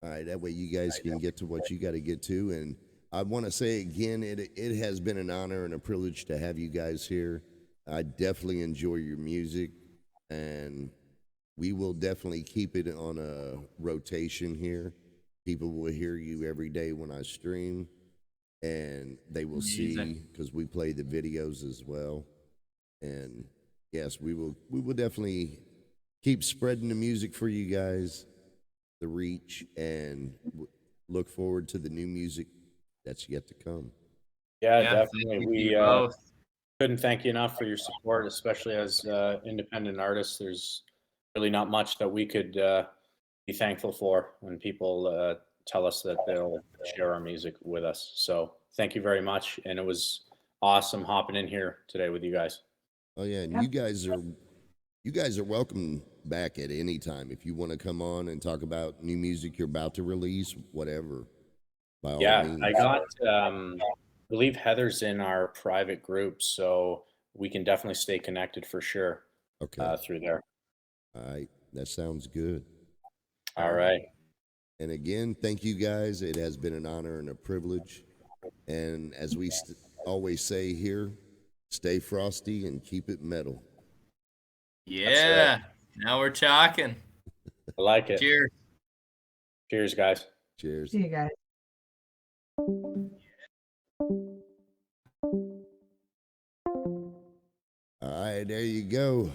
All right. That way you guys can get to what you got to get to. And I want to say again, it has been an honor and a privilege to have you guys here. I definitely enjoy your music, and we will definitely keep it on a rotation here. People will hear you every day when I stream, and they will see, because we play the videos as well. And yes, we will. We will definitely keep spreading the music for you guys, the reach, and look forward to the new music that's yet to come. Yeah, Yeah, thank definitely. you to We you both. couldn't thank you enough for your support, especially as independent artists. There's really not much that we could be thankful for when people tell us that they'll share our music with us. So thank you very much, and it was awesome hopping in here today with you guys. Oh yeah, and Yeah. you guys are welcome back at any time if you want to come on and talk about new music you're about to release, whatever. By all Yeah, means. I got. I believe Heather's in our private group, so we can definitely stay connected for sure Okay. through there. All right. That sounds good. All right. And again, thank you guys. It has been an honor and a privilege. And as we always say here, stay frosty and keep it metal. Yeah. Now we're talking. I like it. Cheers. Cheers, guys. Cheers. See you guys. All right, there you go.